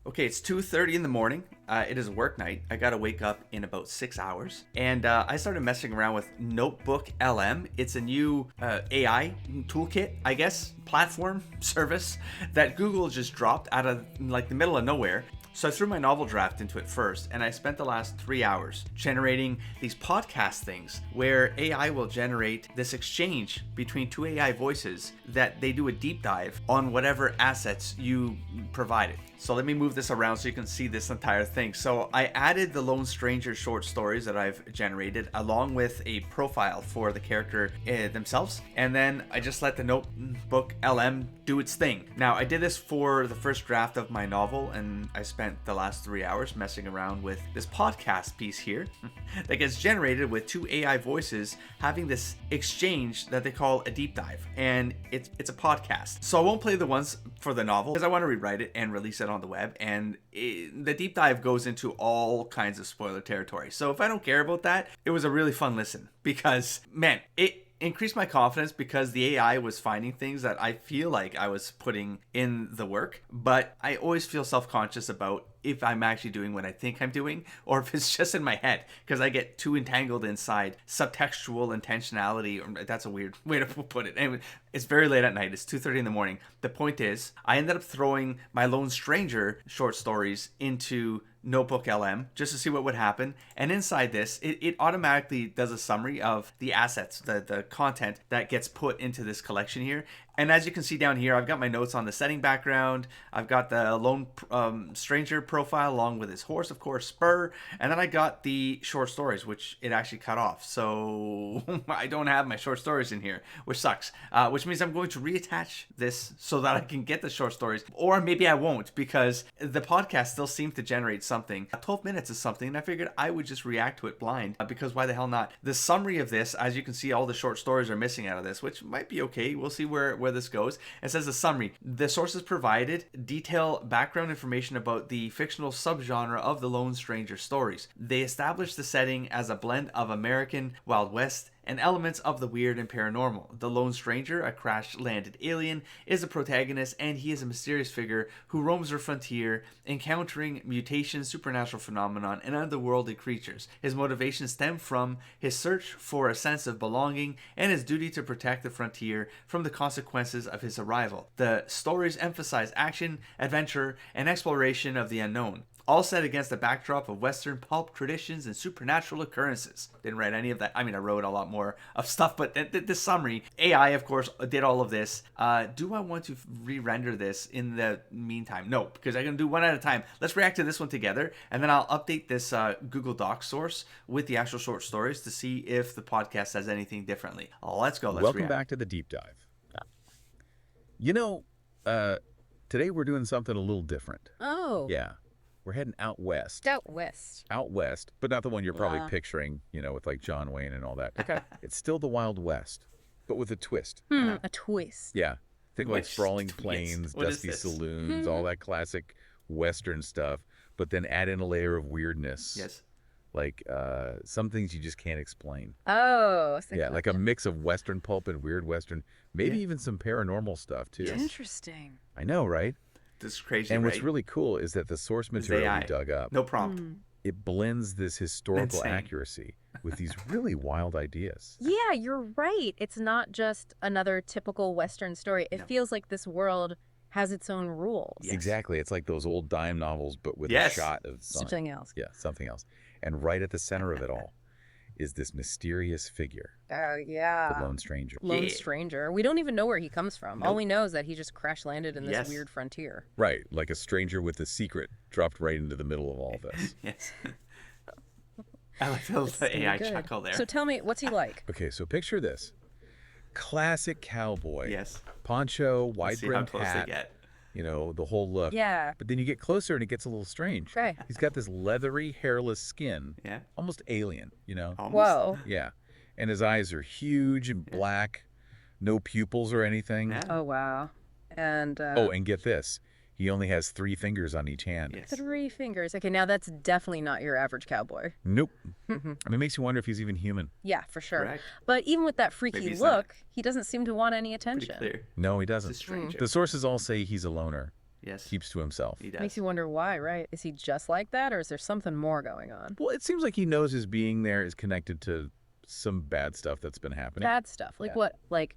Okay, it's 2:30 in the morning. It is a work night. I gotta wake up in about 6 hours. And I started messing around with NotebookLM. It's a new AI toolkit, I guess, platform service that Google just dropped out of like the middle of nowhere. So I threw my novel draft into it first, and I spent the last 3 hours generating these podcast things where AI will generate this exchange between two AI voices that they do a deep dive on whatever assets you provided. So let me move this around so you can see this entire thing. So I added the Lone Stranger short stories that I've generated along with a profile for the character themselves. And then I just let the NotebookLM do its thing. Now I did this for the first draft of my novel, and I spent the last 3 hours messing around with this podcast piece here that gets generated with two AI voices having this exchange that they call a deep dive. And it's a podcast. So I won't play the ones for the novel because I want to rewrite it and release it on the web, and the deep dive goes into all kinds of spoiler territory. So if I don't care about that, it was a really fun listen because, man, it increased my confidence because the AI was finding things that I feel like I was putting in the work, but I always feel self-conscious about if I'm actually doing what I think I'm doing or if it's just in my head, because I get too entangled inside subtextual intentionality. Or that's a weird way to put it. Anyway, it's very late at night. It's 2:30 in the morning. The point is, I ended up throwing my Lone Stranger short stories into NotebookLM just to see what would happen. And inside this, it automatically does a summary of the assets, the content that gets put into this collection here. And as you can see down here, I've got my notes on the setting background. I've got the Lone Stranger profile along with his horse, of course, Spur. And then I got the short stories, which it actually cut off. So I don't have my short stories in here, which sucks. Which means I'm going to reattach this so that I can get the short stories. Or maybe I won't, because the podcast still seems to generate something. 12 minutes is something, and I figured I would just react to it blind, because why the hell not? The summary of this, as you can see, all the short stories are missing out of this, which might be okay. We'll see where this goes. It says the summary. The sources provided detail background information about the fictional subgenre of the Lone Stranger stories. They establish the setting as a blend of American Wild West and elements of the weird and paranormal. The Lone Stranger, a crash-landed alien, is the protagonist, and he is a mysterious figure who roams the frontier, encountering mutations, supernatural phenomenon, and otherworldly creatures. His motivations stem from his search for a sense of belonging and his duty to protect the frontier from the consequences of his arrival. The stories emphasize action, adventure, and exploration of the unknown, all set against the backdrop of Western pulp traditions and supernatural occurrences. Didn't write any of that. I mean, I wrote a lot more of stuff, but this summary, AI, of course, did all of this. Do I want to re-render this in the meantime? No, because I'm going to do one at a time. Let's react to this one together, and then I'll update this Google Docs source with the actual short stories to see if the podcast says anything differently. Let's go. Welcome back to the deep dive. You know, today we're doing something a little different. Oh. Yeah. We're heading out west. Out west. Out west, but not the one you're probably picturing, you know, with like John Wayne and all that. Okay. It's still the Wild West, but with a twist. A twist. Yeah. Think like Which sprawling twist? plains, What is dusty this? saloons, all that classic Western stuff, but then add in a layer of weirdness. Yes. Like some things you just can't explain. Oh. Yeah, like a mix of Western pulp and weird Western, maybe even some paranormal stuff too. Yes. Interesting. I know, right? This is crazy, And right? what's really cool is that the source material AI. we dug up, No prompt. it blends this historical Insane. accuracy with these really wild ideas. Yeah, you're right. It's not just another typical Western story. It feels like this world has its own rules. Yes. Exactly. It's like those old dime novels, but with Yes. a shot of sun. Something else. Yeah, something else. And right at the center of it all is this mysterious figure, Oh, yeah. the Lone Stranger. Lone Yeah. Stranger. We don't even know where he comes from. All Nope. we know is that he just crash landed in this Yes. weird frontier. Right, like a stranger with a secret dropped right into the middle of all this. Yes. I like the AI Good. chuckle there. So tell me, what's he like? Okay, so picture this. Classic cowboy. Yes. Poncho, Let's wide see how brimmed close hat, they get. you know, the whole look. Yeah. But then you get closer and it gets a little strange. Okay. He's got this leathery, hairless skin, Yeah. almost alien, you know? Almost. Whoa. Yeah. And his eyes are huge and black, no pupils or anything. Yeah. Oh, wow. And Oh, and get this. He only has 3 fingers on each hand. Yes. 3 fingers. Okay, now that's definitely not your average cowboy. Nope. I mean, it makes you wonder if he's even human. Yeah, for sure. Correct. But even with that freaky Maybe he's not. look, he doesn't seem to want any Pretty attention. clear. No, he It's a doesn't. stranger. The sources all say he's a loner. Yes. keeps to himself. He does. Makes you wonder why, right? Is he just like that, or is there something more going on? Well, it seems like he knows his being there is connected to some bad stuff that's been happening. Bad stuff. Like Yeah. what? Like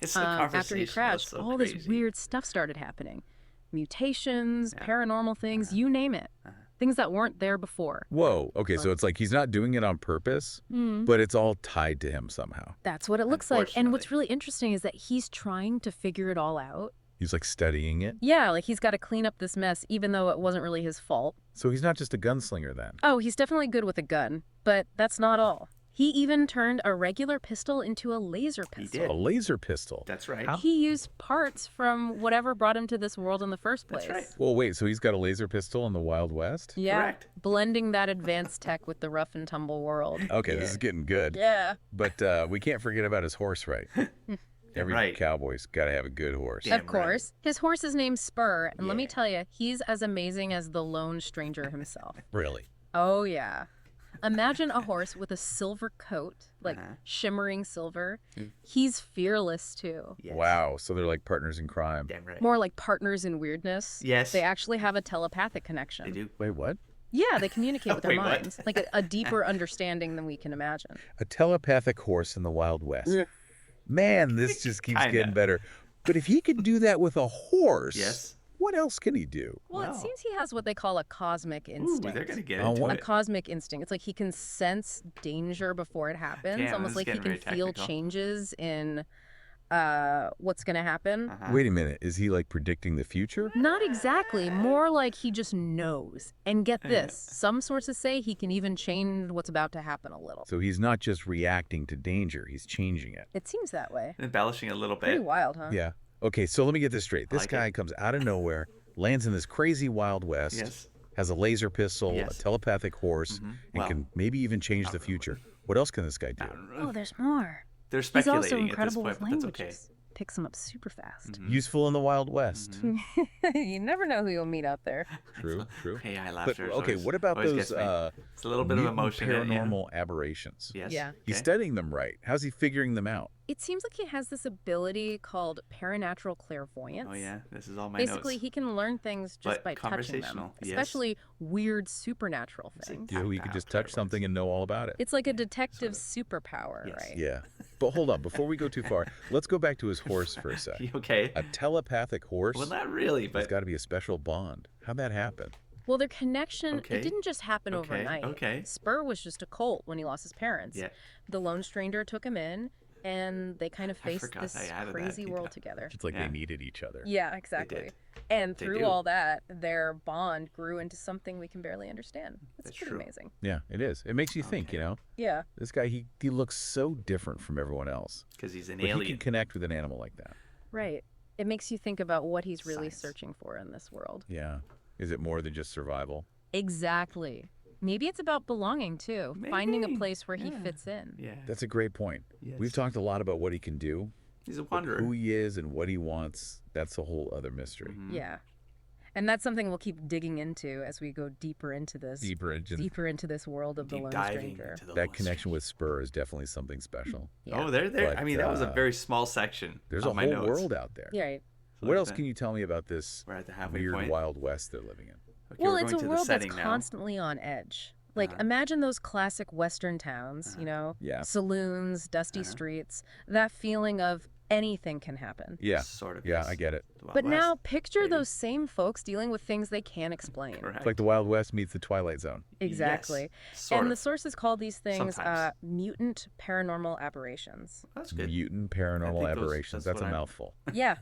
It's the after he conversation was crashed, so all crazy. this weird stuff started happening. Mutations, Yeah. paranormal things, you name it. Things that weren't there before. Whoa. Okay, so it's like he's not doing it on purpose, but it's all tied to him somehow. That's what it looks like. And what's Unfortunately. really interesting is that he's trying to figure it all out. He's like studying it. Yeah, like he's got to clean up this mess, even though it wasn't really his fault. So he's not just a gunslinger then. Oh, he's definitely good with a gun, but that's not all. He even turned a regular pistol into a laser pistol. did. A laser pistol. That's right. How? He used parts from whatever brought him to this world in the first place. That's right. Well, wait, so he's got a laser pistol in the Wild West? Yeah, Correct. blending that advanced tech with the rough and tumble world. Okay, this is getting good. Yeah. But we can't forget about his horse, right? Every Right. cowboy's got to have a good horse. Damn Of course. His horse is named Spur, and let me Yeah. tell you, he's as amazing as the lone stranger himself. Really? Oh, yeah. Imagine a horse with a silver coat, like Uh-huh. shimmering silver. He's fearless, too. Yes. Wow, so they're like partners in crime. Damn right. More like partners in weirdness. Yes. They actually have a telepathic connection. They do. Wait, what? Yeah, they communicate with their Wait, what? minds, like a deeper understanding than we can imagine. A telepathic horse in the Wild West. Man, this just keeps Kinda. getting better. But if he can do that with a horse, Yes. what else can he do? Well, it Wow. seems he has what they call a cosmic Ooh, instinct. they're gonna get Oh, into what? A it. cosmic instinct. It's like he can sense danger before it happens, Damn, almost this is like he getting can very feel technical. changes in what's going to happen. Uh-huh. Wait a minute, is he like predicting the future? Not exactly, more like he just knows. And get this, some sources say he can even change what's about to happen a little. So he's not just reacting to danger, he's changing it. It seems that way. Embellishing a little Pretty bit. wild, huh? Yeah. Okay, so let me get this straight. This like guy it. comes out of nowhere, lands in this crazy Wild West, Yes. has a laser pistol, Yes. a telepathic horse, and Well, can maybe even change the future. What else can this guy do? Oh, there's more. They're He's speculating also at this incredible point, with but that's okay. languages. Picks them up super fast. Useful in the Wild West. You never know who you'll meet out there. True, true. AI But laughter. is okay, always- what about always those gets me. It's a little bit of mutant emotion in it, yeah. paranormal aberrations? Yes. Yeah. He's Okay. studying them right. How's he figuring them out? It seems like he has this ability called paranatural clairvoyance. Oh yeah, this is all my Basically, notes. he can learn things just But by touching them, conversational, yes. especially weird supernatural like things. You know, he could just touch something and know all about it. It's like a detective's superpower, Yes. right? Yeah. But hold on, before we go too far, let's go back to his horse for a sec. You okay? A telepathic horse? Well, not really, There's but got to be a special bond. How'd that happen? Well, their connection, Okay. it didn't just happen Okay, overnight. okay. Spur was just a colt when he lost his parents. Yeah. The lone stranger took him in, and they kind of I faced forgot this I added that, crazy yeah. world together. It's like Yeah. they needed each other. Yeah, exactly. did. And They through do. all that, their bond grew into something we can barely understand. It's That's pretty true. amazing. Yeah, it is. It makes you think, Okay. you know? Yeah. This guy, he looks so different from everyone else. because he's an But he can alien. connect with an animal like that. Right. It makes you think about what he's really Science. searching for in this world. Yeah. Is it more than just survival? Exactly. Maybe it's about belonging too, finding a Maybe. place where he Yeah. fits in. Yeah. That's a great point. Yes. We've talked a lot about what he can do, He's a but wanderer. who he is and what he wants, that's a whole other mystery. Mhm. Yeah. And that's something we'll keep digging into as we go deeper into this Deeper into deeper into this world of the Deep lone diving stranger. into the that Lone connection with Spur is definitely something special. Yeah. Oh, there. I But, mean, that was a uh, very small section. There's of a my whole notes. world out there. Yeah, right. So What like else that. can you tell me about this We're at the halfway weird point. Wild West they're living in? Okay, Well, we're it's going a to world the that's setting now. constantly on edge. Like, Uh-huh. imagine those classic Western towns, you know? Yeah. Saloons, dusty Uh-huh. streets. That feeling of anything can happen. Yeah. Sort of. Yeah, yes. I get it. The Wild But now West, picture baby. those same folks dealing with things they can't explain. Correct. It's like the Wild West meets the Twilight Zone. Exactly. Yes, sort And of. the sources call these things Sometimes. mutant paranormal aberrations. That's good. Mutant I paranormal think those- aberrations. that's That's a what I- mouthful. Yeah,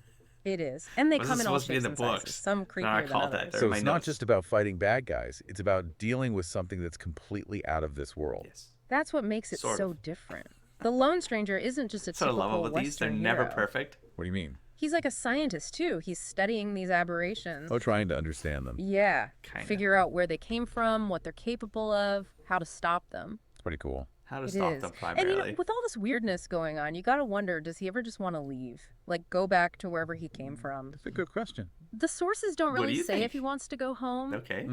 it is. And they Was come this in all supposed to be in shapes the and sizes. books? Some No, I creepier than called that. others. They're So my it's not notes. just about fighting bad guys. It's about dealing with something that's completely out of this world. Yes. That's what makes it Sort so different. The lone stranger isn't just a That's what I typical love about these. They're Western never hero. perfect. What do you mean? He's like a scientist too. He's studying these aberrations. Oh, trying to understand them. Yeah. Kinda. Figure out where they came from, what they're capable of, how to stop them. It's pretty cool. How to It stop is. them And primarily. with all this weirdness going on, you gotta wonder, does he ever just want to leave? Like, go back to wherever he came from? It's a good question. The sources don't What do really you say think? if he wants to go home, Okay.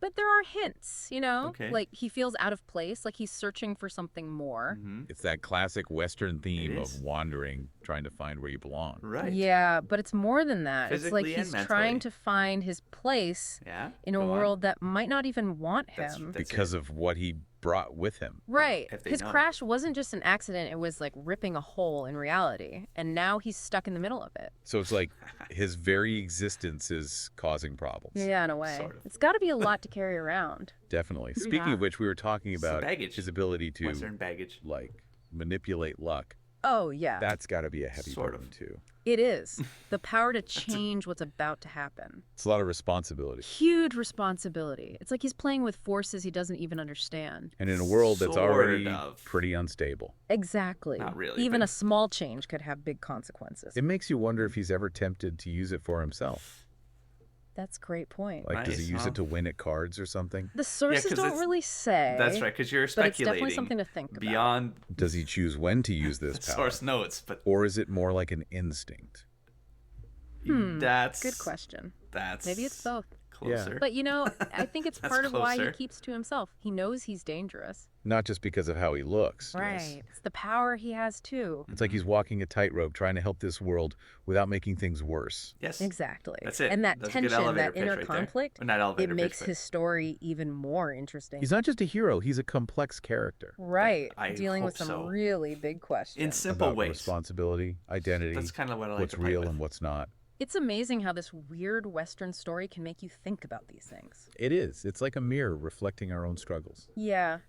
but there are hints, you know? Okay. Like he feels out of place, like he's searching for something more. It's that classic Western theme is. of wandering, trying to find where you belong. Right. Yeah, but it's more than that. It's like Physically and he's trying mentally. to find his place Yeah. in a go on. world that might not even want That's- him. that's Because it. of what he brought with him. Right. If they His know. crash wasn't just an accident, it was like ripping a hole in reality. And now he's stuck in the middle of it. So it's like his very existence is causing problems. Yeah, in a way. Sort of. It's got to be a lot to carry around. Definitely. Speaking of which, we were talking Some about baggage. his ability to Western baggage. like manipulate luck. Oh, yeah. That's got to be a heavy Sort burden of. too. It is. The power to change what's about to happen. It's a lot of responsibility. Huge responsibility. It's like he's playing with forces he doesn't even understand. And in a world that's Sort already of. pretty unstable, Exactly. Not really, Even but- a small change could have big consequences. it makes you wonder if he's ever tempted to use it for himself. That's a great point. Like, does he Nice, use huh? it to win at cards or something? The sources 'cause don't it's- really say. That's right, because you're But it's speculating. definitely something to think about. Beyond Does he choose when to use this the power? source notes, but Or is it more like an instinct? that's Good question. That's Maybe it's both. closer. But you know, I think it's That's part of why he closer. keeps to himself. He knows he's dangerous. Not just because of how he looks. Right. It's the power he has too. It's like he's walking a tightrope trying to help this world without making things worse. Yes. Exactly. That's it. And that That's a good tension, elevator that pitch inner right there. conflict, Well, not elevator it pitch, makes but- his story even more interesting. He's not just a hero, he's a complex character. Right. I Dealing with hope some so. really big questions. in simple About ways. responsibility, identity, That's kind of what I like what's to play real with. and what's not. It's amazing how this weird Western story can make you think about these things. It is. It's like a mirror reflecting our own struggles. Yeah.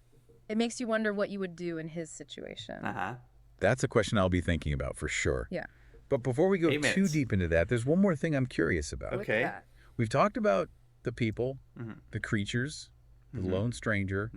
It makes you wonder what you would do in his situation. Uh-huh. That's a question I'll be thinking about for sure. Yeah. But before we go 8 too minutes. deep into that, there's one more thing I'm curious about. What's Okay. that? We've talked about the people, Mhm. the creatures, the lone stranger,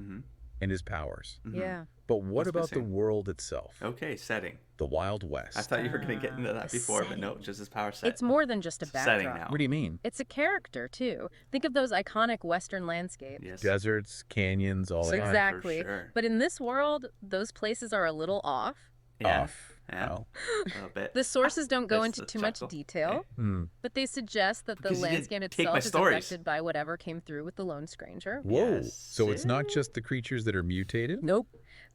and his powers. Yeah. But what What's about the missing? world itself? Okay, setting. The Wild West. I thought you were going to get into that the before, but no, setting. just his power set. It's more than just a Setting backdrop. now. What do you mean? It's a character, too. Think of those iconic Western landscapes. Yes. Deserts, canyons, all that. God, for Exactly. sure. But in this world, those places are a little off. Yeah. Off. Yeah. How? A little bit. The sources don't go That's into the too much chuckle. detail, Okay. Hmm. but they suggest that the Because you didn't landscape take my itself is stories. affected by whatever came through with the lone stranger. Whoa. Yes. So it's not just the creatures that are mutated? Nope.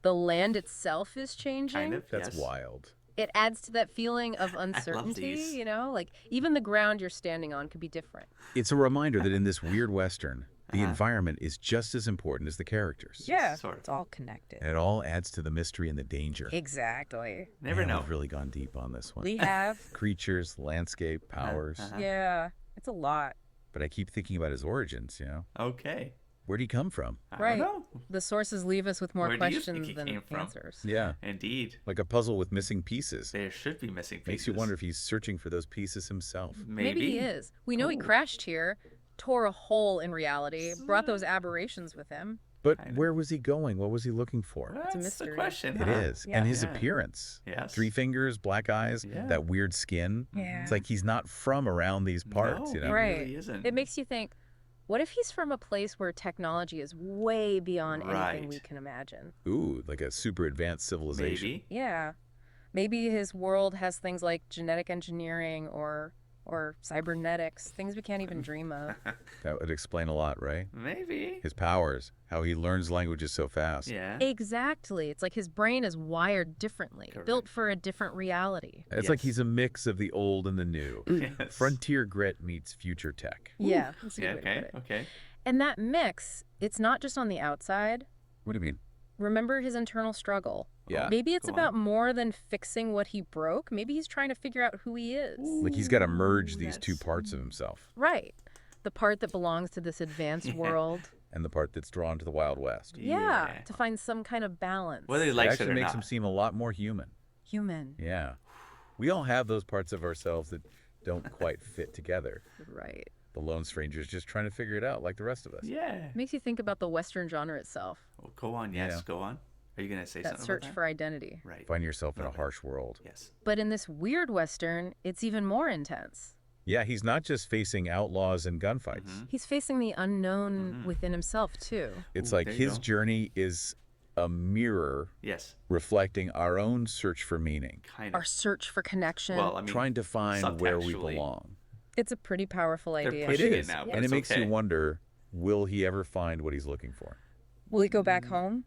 The land itself is changing. Kind of. That's yes. wild. It adds to that feeling of uncertainty, these. you know? Like, even the ground you're standing on could be different. It's a reminder that in this weird Western, the Uh-huh. environment is just as important as the characters. Sort of. It's all connected. And it all adds to the mystery and the danger. Exactly. Never Man, know. We've really gone deep on this one. We have. Creatures, landscape, powers. Uh-huh. Yeah. It's a lot. But I keep thinking about his origins, you know? Okay. Where'd he come from? I Right. don't know. The sources leave us with more Where do you think questions he than came from? answers. Yeah. Indeed. Like a puzzle with missing pieces. There should be missing pieces. Makes you wonder if he's searching for those pieces himself. Maybe. Maybe he is. We know he Oh. crashed here, tore a hole in reality, brought those aberrations with him. But Kinda. where was he going? What was he looking for? That's a the mystery. question. It huh? is. Yeah. And his Yeah. appearance. Yes. 3 fingers, black eyes, Yeah. that weird skin. Yeah. It's like he's not from around these parts, No, you know? he Right. really isn't. It makes you think, what if he's from a place where technology is way beyond anything Right. we can imagine? Ooh, like a super advanced civilization. Maybe. Yeah. Maybe his world has things like genetic engineering or cybernetics, things we can't even dream of. That would explain a lot, right? Maybe. His powers, how he learns languages so fast. Yeah. Exactly. It's like his brain is wired differently, built Correct. for a different reality. It's like Yes. he's a mix of the old and the new. Yes. Frontier grit meets future tech. Yeah. That's a good Yeah, way to okay. put it. Okay. And that mix, it's not just on the outside. What do you mean? Remember his internal struggle. Yeah. Maybe it's Go about on. more than fixing what he broke. Maybe he's trying to figure out who he is. Like he's got to merge these two that's- parts of himself Right. The part that belongs to this advanced Yeah. world. and the part that's drawn to the Wild West. Yeah. To find some kind of balance. Whether he It likes it actually or makes not. him seem a lot more human. Human. Yeah. We all have those parts of ourselves that don't quite fit together. Right. The lone stranger's just trying to figure it out like the rest of us. Yeah. Makes you think about the Western genre itself. Well, go on. Yes. Yeah. Go on. Are you gonna say That something search about that? for identity. Right. Find yourself in a Love it. harsh world. Yes. But in this weird Western, it's even more intense. Yeah, he's not just facing outlaws and gunfights. Mm-hmm. He's facing the unknown within himself, too. It's Ooh, like there you his go. journey is a mirror Yes. reflecting our own search for meaning, Kind of. Our search for connection. Well, I mean, trying to find where we subtextually. belong. It's a pretty powerful They're idea. It pushing is. now, but And it it's makes okay. you wonder, will he ever find what he's looking for? Will he go back home?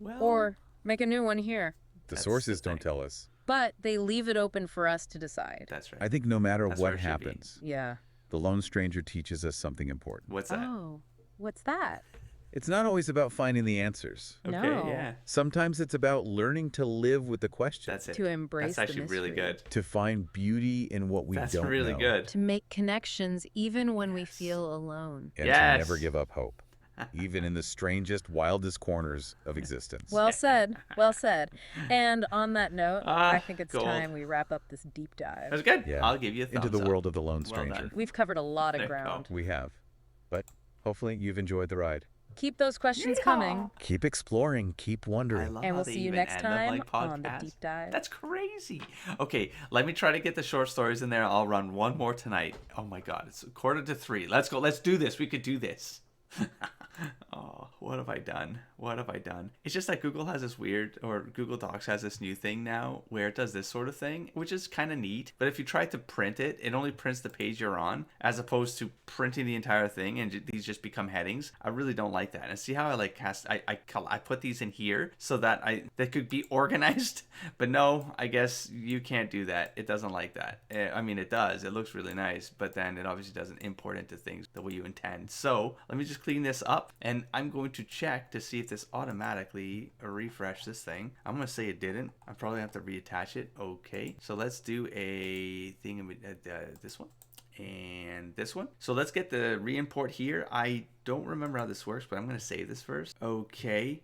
Well, Or make a new one here? The That's sources the don't thing. tell us. But they leave it open for us to decide. that's right. I think no matter That's where what it should be. happens, Yeah. the Lone Stranger teaches us something important. What's that? Oh, what's that? It's not always about finding the answers. Okay, No. yeah. Sometimes it's about learning to live with the question, That's it. To embrace That's actually the mystery. really good. to find beauty in what we That's don't really know, good. To make connections even when we Yes. feel alone. and Yes. to never give up hope, even in the strangest, wildest corners of existence. Well said. Well said. And on that note, Ah, I think it's gold. time we wrap up this deep That dive. was good. Yeah. I'll give you a thumbs Into the up. world of the Lone Well Stranger. done. We've covered a lot There of you go. ground. We have. But hopefully you've enjoyed the ride. Keep those questions coming. Keep exploring, keep I wondering. love And how we'll they see you even next end them time like on the podcasts. deep dive. That's crazy. Okay, let me try to get the short stories in there. I'll run one more tonight. Oh my god, it's 2:45. Let's go. Let's do this. We could do this. Oh, what have I done? What have I done? It's just that Google has this weird, or Google Docs has this new thing now where it does this sort of thing, which is kind of neat. But if you try to print it, it only prints the page you're on, as opposed to printing the entire thing, and these just become headings. I really don't like that. And see how I like cast? I put these in here so that they could be organized. But no, I guess you can't do that. It doesn't like that. I mean, it does. It looks really nice, but then it obviously doesn't import into things the way you intend. So let me just clean this up, and I'm going to check to see if this automatically refresh this thing. I'm going to say it didn't. I probably have to reattach it. Okay, so let's do a thing, this one and this one. So let's get the re-import here. I don't remember how this works, but I'm going to save this first. Okay.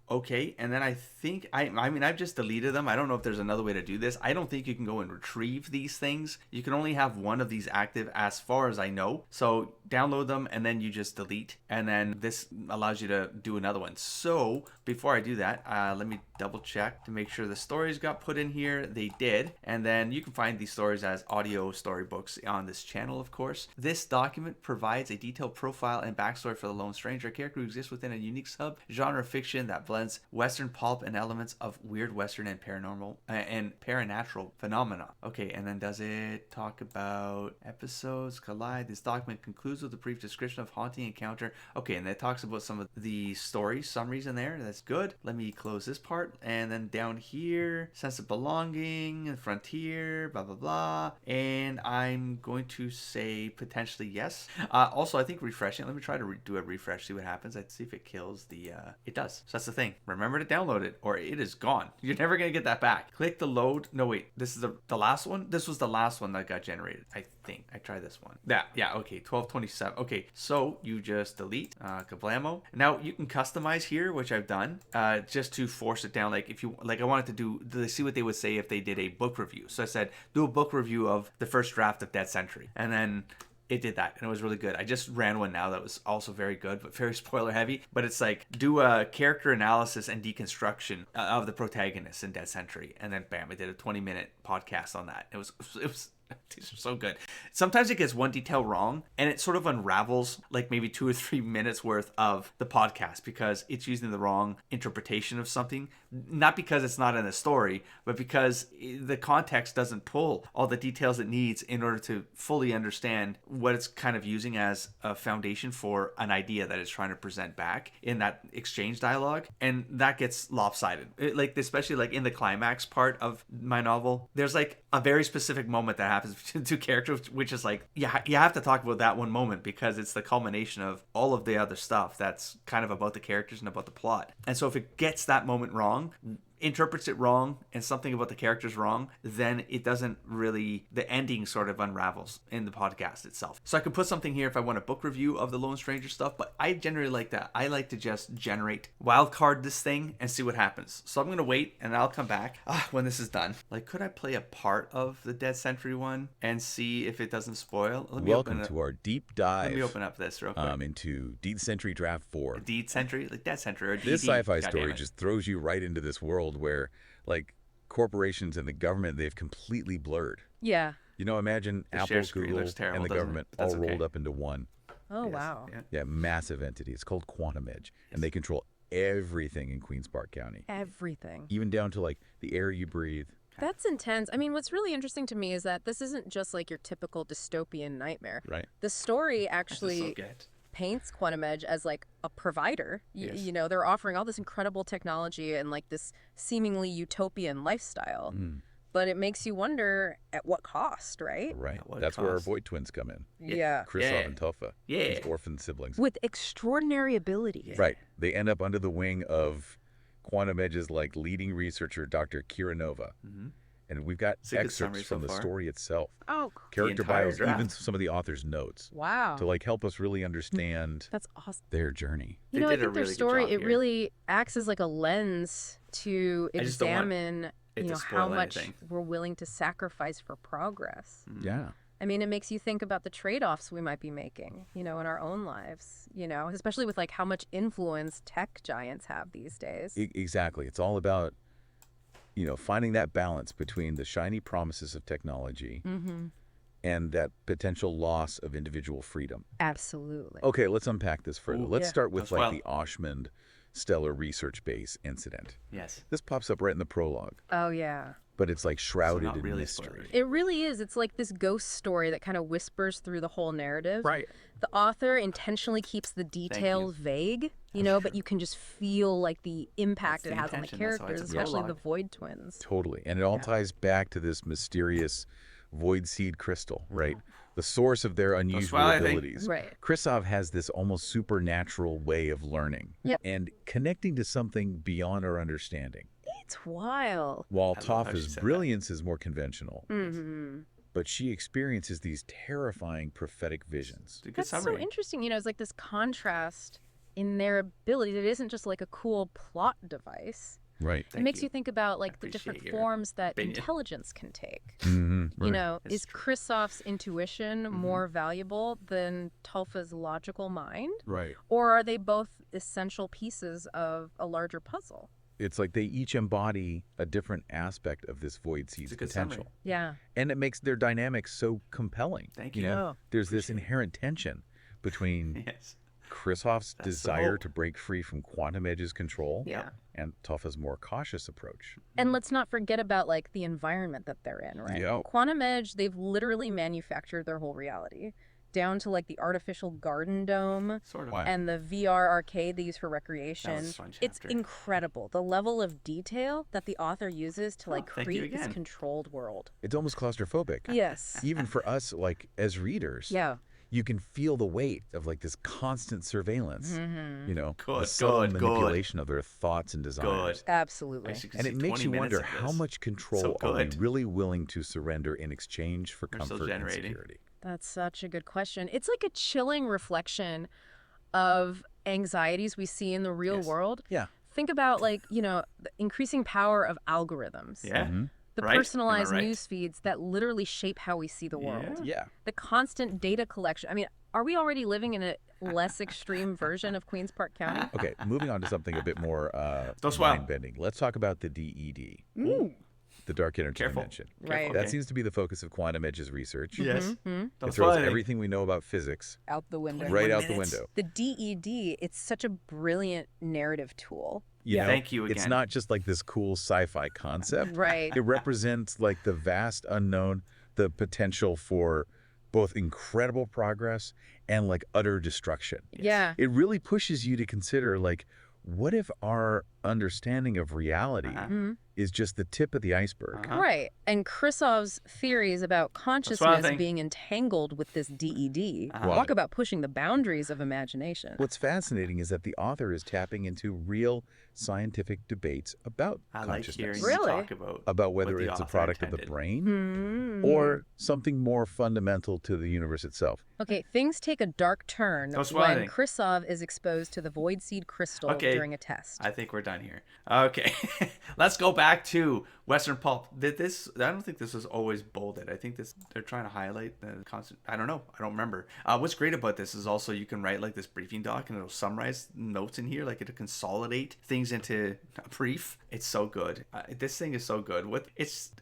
And then I think, I mean, I've just deleted them. I don't know if there's another way to do this. I don't think you can go and retrieve these things. You can only have one of these active as far as I know. So download them and then you just delete. And then this allows you to do another one. So before I do that, let me double check to make sure the stories got put in here. They did. And then you can find these stories as audio storybooks on this channel, of course. This document provides a detailed profile and backstory for the Lone Stranger, a character who exists within a unique sub-genre fiction that blends Western pulp and elements of weird Western and paranormal and paranatural phenomena. Okay, and then does it talk about episodes collide? This document concludes with a brief description of haunting encounter. Okay, and it talks about some of the story summaries in there. That's good. Let me close this part, and then down here, sense of belonging, frontier, blah blah blah. And I'm going to say potentially yes. Also, I think refreshing. Let me try to do a refresh, see what happens. Let's see if it kills the it does. So that's the thing. Remember to download it or it is gone. You're never gonna get that back. Click the load. No wait, this is the last one. This was the last one that got generated, I think. I tried this one. Yeah, okay, 1227. Okay, so you just delete kablamo. Now you can customize here, which I've done, just to force it down. Like if you like, I wanted to see what they would say if they did a book review. So I said do a book review of the first draft of Dead Century, and then it did that, and it was really good. I just ran one now that was also very good, but very spoiler heavy. But it's like, do a character analysis and deconstruction of the protagonist in Dead Century, and then bam, I did a 20-minute podcast on that. It was these are so good. Sometimes it gets one detail wrong and it sort of unravels like maybe 2 or 3 minutes worth of the podcast because it's using the wrong interpretation of something. Not because it's not in the story, but because the context doesn't pull all the details it needs in order to fully understand what it's kind of using as a foundation for an idea that it's trying to present back in that exchange dialogue. And that gets lopsided. Like, especially like in the climax part of my novel, there's like a very specific moment that happens between two characters, which is like, yeah, you have to talk about that one moment because it's the culmination of all of the other stuff that's kind of about the characters and about the plot. And so if it gets that moment wrong, interprets it wrong, and something about the characters wrong, then it doesn't really, the ending sort of unravels in the podcast itself. So I could put something here if I want a book review of the Lone Stranger stuff, but I generally like that. I like to just generate, wildcard this thing and see what happens. So I'm going to wait and I'll come back when this is done. Like, could I play a part of the Dead Century one and see if it doesn't spoil? Welcome to our deep dive. Let me open up this real quick. Into Deed Century Draft 4. Deed Century? Like Dead Century or DD. This sci-fi story just throws you right into this world where, like, corporations and the government, they've completely blurred. Yeah. You know, imagine The Apple, share screen Google, looks terrible, and the doesn't it? government That's all okay. rolled up into one. Oh, Yes. wow. Yeah. Yeah, massive entity. It's called Quantum Edge, and they control everything in Queens Park County, Everything. even down to like the air you breathe, That's intense. I mean, what's really interesting to me is that this isn't just like your typical dystopian nightmare. Right. The story This is so actually good. paints Quantum Edge as like a provider. Yes. You know, they're offering all this incredible technology and like this seemingly utopian lifestyle. But it makes you wonder at what cost, right? Right. At what That's where our cost? Void twins come in. Yeah. Chrisov Yeah. and Topha. Yeah. These orphan siblings. With extraordinary abilities. Yeah. Right. They end up under the wing of Quantum Edge's like leading researcher, Dr. Kiranova. And we've got It's a good excerpts summary so from the far. story itself. Oh, Character entire bios, draft. even some of the author's notes wow. to like help us really understand That's awesome. their journey. You They know, I did a think their really good story, job it here. really acts as like a lens to I just don't want examine, it you to know, spoil how much anything. we're willing to sacrifice for progress. Yeah. I mean, it makes you think about the trade-offs we might be making, you know, in our own lives, you know, especially with like how much influence tech giants have these days. Exactly. It's all about, you know, finding that balance between the shiny promises of technology and that potential loss of individual freedom. Absolutely. Okay, let's unpack this further. Ooh, Let's yeah. start with As like well. the Oshmond Stellar Research Base incident. Yes. This pops up right in the prologue, Oh, yeah. but it's like shrouded not in really mystery. spoilers. It really is. It's like this ghost story that kind of whispers through the whole narrative. Right. The author intentionally keeps the details vague, you know, but you can just feel like the impact That's it the has on the intention. That's why it's characters, a especially the prologue. Void twins. Totally. And it all ties back to this mysterious void seed crystal, right? The source of their unusual why I think- abilities. Right. Chrisov has this almost supernatural way of learning Yep. and connecting to something beyond our understanding. It's wild. While I love how she Topha's said that. brilliance is more conventional, Mm-hmm. but she experiences these terrifying prophetic visions. It's a good That's summary. so interesting. You know, it's like this contrast in their abilities. It isn't just like a cool plot device. Right. It makes you think about like the appreciate different your forms that opinion. intelligence can take. Mm-hmm. You know, It's is Christoph's intuition more valuable than Topha's logical mind? Right. Or are they both essential pieces of a larger puzzle? It's like they each embody a different aspect of this void seed's a good potential. summary. Yeah. And it makes their dynamics so compelling. Thank You you. know, Oh, there's this inherent tension between Yes. Christoph's That's the desire hope. to break free from Quantum Edge's control Yeah. and Topha's more cautious approach. And let's not forget about like the environment that they're in, right? Yeah. Quantum Edge, they've literally manufactured their whole reality down to like the artificial garden dome Sort of. Wow. and the VR arcade they use for recreation. That was a fun It's chapter. incredible the level of detail that the author uses to like thank you create this again. controlled world. It's almost claustrophobic. Yes. Even for us, like as readers, Yeah. you can feel the weight of like this constant surveillance, you know, the Good, subtle good, good. manipulation of their thoughts and desires. Good. Absolutely. As you can And see, it makes 20 you minutes wonder of how this. much control So are we good. really willing to surrender in exchange for We're still comfort and generating. security. That's such a good question. It's like a chilling reflection of anxieties we see in the real Yes. world. Yeah. Think about like, you know, the increasing power of algorithms. Yeah. The Right? Am I personalized right? news feeds that literally shape how we see the world. Yeah. The constant data collection. I mean, are we already living in a less extreme version of Queens Park County? Okay, moving on to something a bit more Don't swallow. mind-bending. Let's talk about the DED, the Dark Energy Careful. Dimension. Right. That Okay. seems to be the focus of Quantum Edge's research. Yes. Mhm. Don't It spoil throws anything. everything we know about physics Out the window. right 21 out the minutes. window. The DED, it's such a brilliant narrative tool. You know, Thank you It's again. not just like this cool sci-fi concept. Right. It represents like the vast unknown, the potential for both incredible progress and like utter destruction. Yeah. It really pushes you to consider like, what if our understanding of reality Mhm. is just the tip of the iceberg? Uh-huh. Right. And Chrisov's theories about what I consciousness think. being entangled with this DED Uh-huh. talk about pushing the boundaries of imagination. What's fascinating is that the author is tapping into real scientific debates about I like hearing consciousness, you Really? talk about whether what the it's a author product of the intended. brain Hmm. or something more fundamental to the universe itself. Okay, things take a dark turn Don't spoil when anything. Chrisov is exposed to the void seed crystal Okay. during a test. I think we're done here. Okay, let's go back to Western pulp. Did this? I don't think this was always bolded. I think this they're trying to highlight the constant. I don't know. I don't remember. What's great about this is also you can write like this briefing doc and it'll summarize notes in here. Like it'll consolidate things into a brief. It's so good. This thing is so good.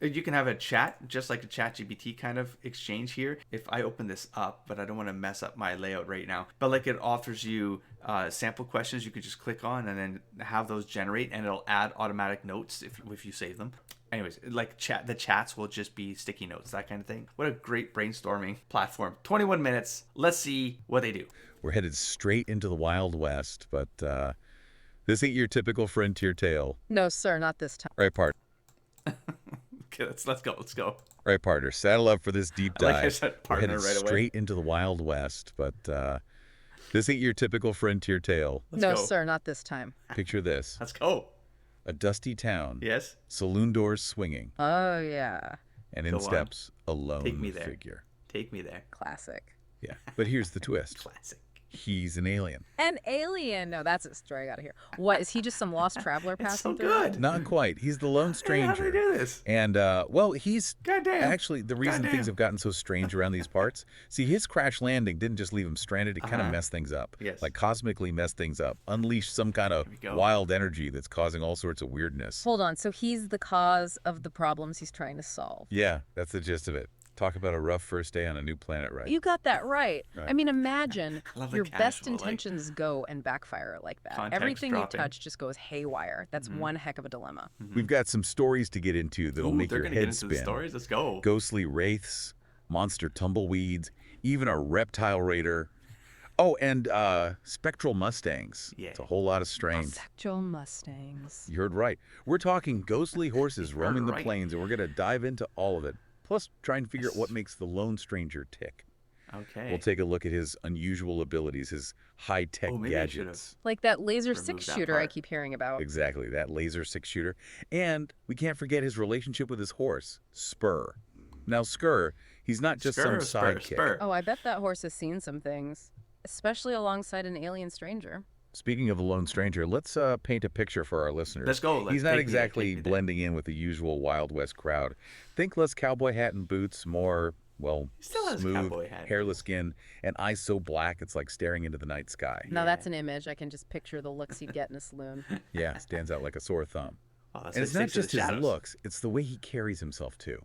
You can have a chat just like a ChatGPT kind of exchange here. If I open this up, but I don't want to mess up my layout right now. But like it offers you sample questions you could just click on and then have those generate, and it'll add automatic notes if you save them. anyways, like the chats will just be sticky notes, that kind of thing. What a great brainstorming platform. 21 minutes. Let's see what they do. We're headed straight into the Wild West, but this ain't your typical frontier tale. No, sir, not this time. Right, partner. Okay, let's go. Let's go. Right, partner. Saddle up for this deep dive. Like I said, partner, We're headed right away. straight into the Wild West, but this ain't your typical frontier tale. Let's No, go. sir, not this time. Picture this. Let's go. A dusty town. Yes. Saloon doors swinging. Oh, yeah. And in Go on. steps a lone Take me there. figure. Take me there. Classic. Yeah. But here's the twist. Classic. He's an alien. An alien. No, that's a story I got to hear. What, is he just some lost traveler It's so passing through? good. Not quite. He's the lone Hey, how stranger. do they do this? And, well, he's Goddamn. actually the reason Goddamn. things have gotten so strange around these parts. See, his crash landing didn't just leave him stranded. It kind of messed things up. Yes. Like cosmically messed things up. Unleashed some kind of There we go. wild energy that's causing all sorts of weirdness. Hold on. So he's the cause of the problems he's trying to solve. Yeah, that's the gist of it. Talk about a rough first day on a new planet, right? You got that right. Right. I mean, imagine I love the your best casual, like, intentions go and backfire like that. context Everything dropping. you touch just goes haywire. That's one heck of a dilemma. We've got some stories to get into that'll Ooh, make they're your gonna get head into the spin. stories. Let's go. Ghostly wraiths, monster tumbleweeds, even a reptile raider. Oh, and spectral mustangs. Yeah. It's a whole lot of strains. Spectral Mustangs. You heard right. We're talking ghostly horses roaming the right. plains, and we're going to dive into all of it. Plus, try and figure out what makes the lone stranger tick. Okay. We'll take a look at his unusual abilities, his high-tech Oh, maybe I should've gadgets. Like that laser Remove that six-shooter I part. keep hearing about. Exactly, that laser six-shooter. And we can't forget his relationship with his horse, Spur. Now, Skur, he's not just some sidekick. Spur. Oh, I bet that horse has seen some things, especially alongside an alien stranger. Speaking of the lone stranger, let's paint a picture for our listeners. Let's go. He's not Take me there, exactly take me there. blending in with the usual Wild West crowd. Think less cowboy hat and boots, more, well, Still has a smooth, cowboy hat. hairless skin, and eyes so black it's like staring into the night sky. Now that's an image. I can just picture the looks he'd get in a saloon. Yeah, stands out like a sore thumb. Oh, that's And what it's not sticks in just the his shadows. looks, it's the way he carries himself, too.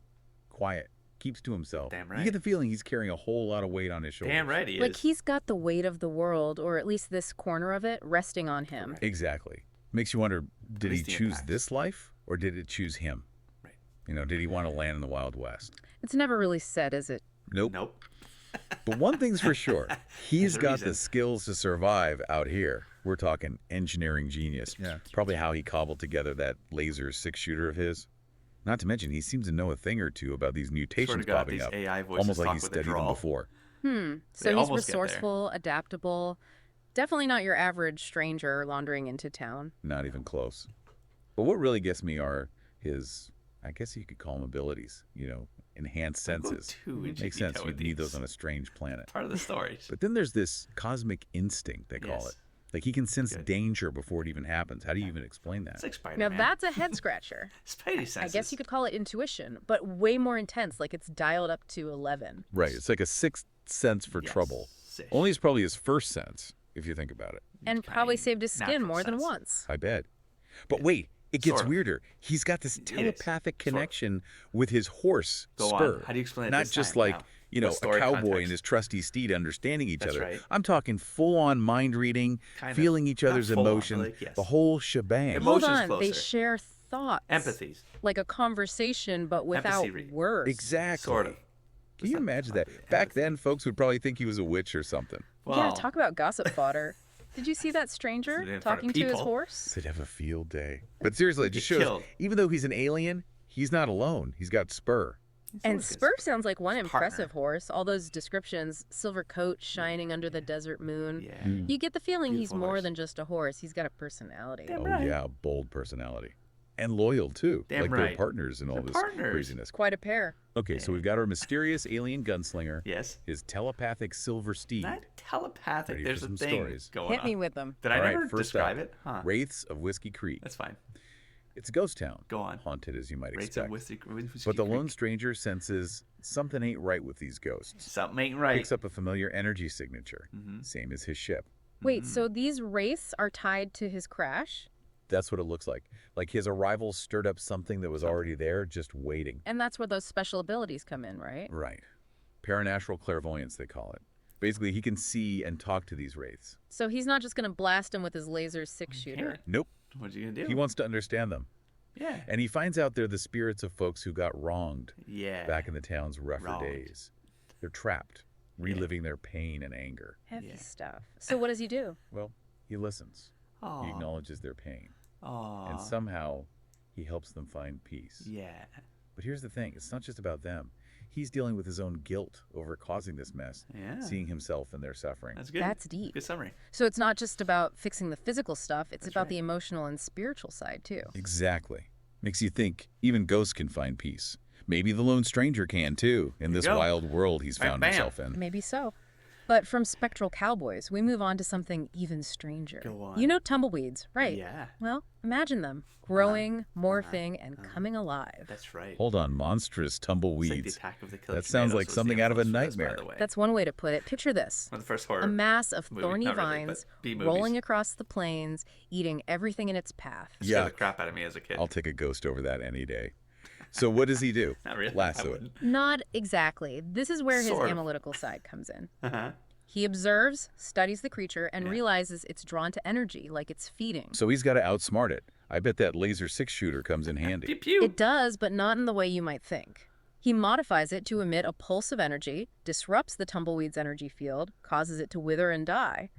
Quiet, keeps to himself. Damn You right. get the feeling he's carrying a whole lot of weight on his shoulders. Damn right he Like is. he's got the weight of the world, or at least this corner of it, resting on him. Exactly. Makes you wonder, did he least the choose impact. this life, or did it choose him? Right. You know, did he want to land in the Wild West? It's never really said, is it? Nope. Nope. But one thing's for sure, he's There's a got reason. the skills to survive out here. We're talking engineering genius. Yeah. Probably how he cobbled together that laser six-shooter of his. Not to mention, he seems to know a thing or two about these Swear mutations to God, popping these up. AI voices Almost like talk he's with a studied them drawl. before. So They he's almost get there. resourceful, adaptable, definitely not your average stranger laundering into town. Not even close. But what really gets me are his, I guess you could call them abilities, you know, enhanced Don't go senses. too into Makes sense. detail You'd with need those these. on a strange planet. Part of the stories. But then there's this cosmic instinct, they call Yes. it. Like he can sense Good. danger before it even happens. How do you even explain that? It's like Spider Now Man. that's a head scratcher. Spidey senses. I guess you could call it intuition, but way more intense, like it's dialed up to 11. Right. It's like a sixth sense for Yes. trouble. Sick. Only is probably his first sense, if you think about it. And I probably mean, saved his skin natural more than sense. once. I bet. But wait, it gets Sort of. weirder. He's got this is. telepathic Sort of. connection with his horse, Go on. Spur. How do you explain it Not this just time like, now? you know, What a story cowboy context? and his trusty steed understanding each That's other. right. I'm talking full-on mind reading, Kind of. feeling each Not other's full on, but emotion, like, yes. the whole shebang. Emotions Hold on, they closer. share thoughts. Empathies. Like a conversation, but without Empathy reading. words. Exactly. Sort of. Can you Just imagine that- that? Back then, folks would probably think he was a witch or something. Well, Yeah, talk about gossip fodder. Did you see that stranger In front of talking to his people. horse? They'd have a field day. But seriously, it just Get shows, killed. even though he's an alien, he's not alone. He's got Spur. And always good. Spur sounds like one His impressive partner. horse. All those descriptions, silver coat shining under the desert moon. Yeah. You get the feeling he's Beautiful more horse. than just a horse. He's got a personality. Damn Oh, right. yeah, bold personality. And loyal, too. Damn like right. they're partners in all They're this partners. craziness. Quite a pair. Okay, so we've got our mysterious alien gunslinger, Yes. his telepathic silver steed. Not telepathic. Ready for There's a some thing stories? going Hit on. me with them. Did I All right, never first describe up, it? Huh. Wraiths of Whiskey Creek. That's fine. It's a ghost town. Go on. Haunted, as you might Rates expect. of whiskey But the Creek. lone stranger senses something ain't right with these ghosts. Something ain't right. Picks up a familiar energy signature, Mhm. same as his ship. Wait, so these wraiths are tied to his crash? That's what it looks like. Like his arrival stirred up something that was already there, just waiting. And that's where those special abilities come in, right? Right. Paranatural clairvoyance, they call it. Basically, he can see and talk to these wraiths. So he's not just going to blast him with his laser six-shooter. Can't. Nope. What you gonna do? He wants to understand them. Yeah. And he finds out they're the spirits of folks who got wronged Yeah. back in the town's rougher Wronged. days. They're trapped, reliving their pain and anger. Heavy Yeah. stuff. So what does he do? Well, he listens. He Aw. acknowledges their pain. Aw. And somehow he helps them find peace. Yeah. But here's the thing. It's not just about them. He's dealing with his own guilt over causing this mess, Yeah. seeing himself in their suffering. That's good. That's deep. Good summary. So it's not just about fixing the physical stuff, it's That's about right. the emotional and spiritual side too. Exactly. Makes you think even ghosts can find peace. Maybe the lone stranger can too, in There you this go. wild world he's Bam, found bam. himself in. Maybe so. But from spectral cowboys, we move on to something even stranger. Go on. You know tumbleweeds, right? Yeah. Well, imagine them growing, morphing, and coming alive. That's right. Hold on, monstrous It's like the tumbleweeds. Attack of the Killer That sounds Tomatoes like was something the out of a influence for this, by nightmare. the way. That's one way to put it. Picture this. One of the first horror A mass of movie- thorny not really, vines but B-movies. rolling across the plains, eating everything in its path. Scared Yeah. the crap out of me as a kid. I'll take a ghost over that any day. So what does he do? Not really. I Lasso it. wouldn't. Not exactly. This is where his Sort of. analytical side comes in. Uh-huh. He observes, studies the creature, and Yeah. realizes it's drawn to energy, like it's feeding. So he's got to outsmart it. I bet that laser 6-shooter comes in handy. Pew pew. It does, but not in the way you might think. He modifies it to emit a pulse of energy, disrupts the tumbleweed's energy field, causes it to wither and die.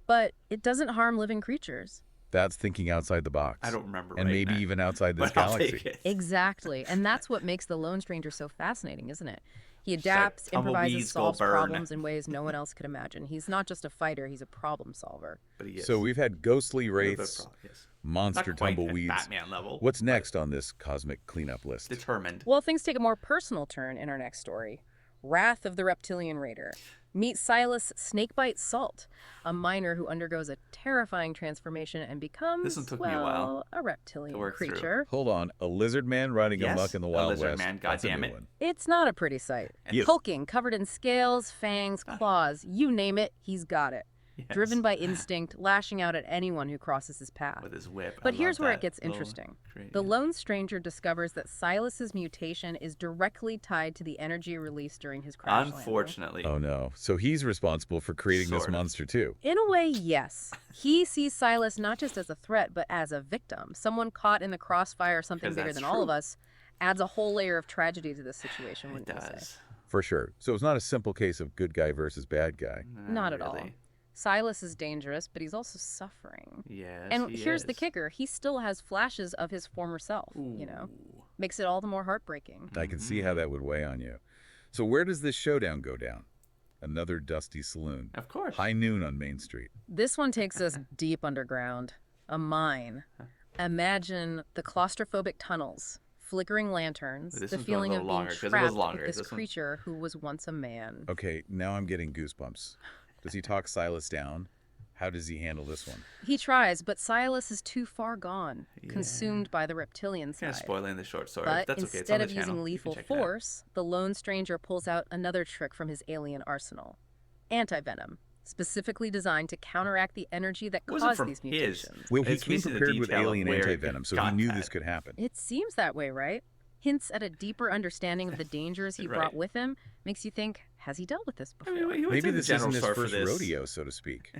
But it doesn't harm living creatures. That's thinking outside the box. I don't remember. And writing maybe that, even outside this but I'll galaxy. take it. Exactly. And that's what makes the Lone Stranger so fascinating, isn't it? He like adapts, improvises, tumbleweeds go solves burn. problems in ways no one else could imagine. He's not just a fighter, he's a problem solver. But he is. So we've had ghostly A little bit of wraiths, problem, yes. monster Not quite at tumbleweeds. Batman level. What's but next on this cosmic cleanup list? Determined. Well, things take a more personal turn in our next story. Wrath of the Reptilian Raider. Meet Silas Snakebite Salt, a miner who undergoes a terrifying transformation and becomes, This one took me a while a reptilian to work through. creature. Hold on, a lizard man riding Yes, amok in the a Wild lizard West. man, That's a goddammit. new one. It's not a pretty sight. Yeah. Hulking, covered in scales, fangs, claws, you name it, he's got it. Yes. Driven by instinct, lashing out at anyone who crosses his path. With his whip. But I here's love where that it gets little interesting. trait, The yeah. Lone Stranger discovers that Silas's mutation is directly tied to the energy released during his crash landing. Unfortunately. Oh no. So he's responsible for creating this Sort of. monster too. In a way, yes. He sees Silas not just as a threat, but as a victim. Someone caught in the crossfire, something Because bigger that's than all of true. us, adds a whole layer of tragedy to this situation, It wouldn't you say? does. For sure. So it's not a simple case of good guy versus bad guy. Not at all. really. Silas is dangerous, but he's also suffering. Yes, And he here's the is. kicker. He still has flashes of his former self, you know? Ooh. Makes it all the more heartbreaking. I can see how that would weigh on you. So where does this showdown go down? Another dusty saloon. Of course. High noon on Main Street. This one takes us deep underground. A mine. Imagine the claustrophobic tunnels, flickering lanterns, This the one's going a feeling of little being longer, 'cause it was trapped longer. with this This one- creature who was once a man. Okay, now I'm getting goosebumps. Does he talk Silas down? How does he handle this one? He tries, but Silas is too far gone, Yeah. consumed by the reptilian Kind of side. spoiling the short story. But That's okay. It's on instead the of channel. using You can lethal check it out. force, the Lone Stranger pulls out another trick from his alien arsenal. Anti-venom, specifically designed to counteract the energy that Wasn't caused from these his. mutations. Well, he It's came missing the prepared with detail of alien where it anti-venom, so he got knew that. this could happen. It seems that way, right? Hints at a deeper understanding of the dangers he Right. brought with him. Makes you think, has he dealt with this I before? mean, he went Maybe to the this general isn't his store for first this. rodeo, so to speak.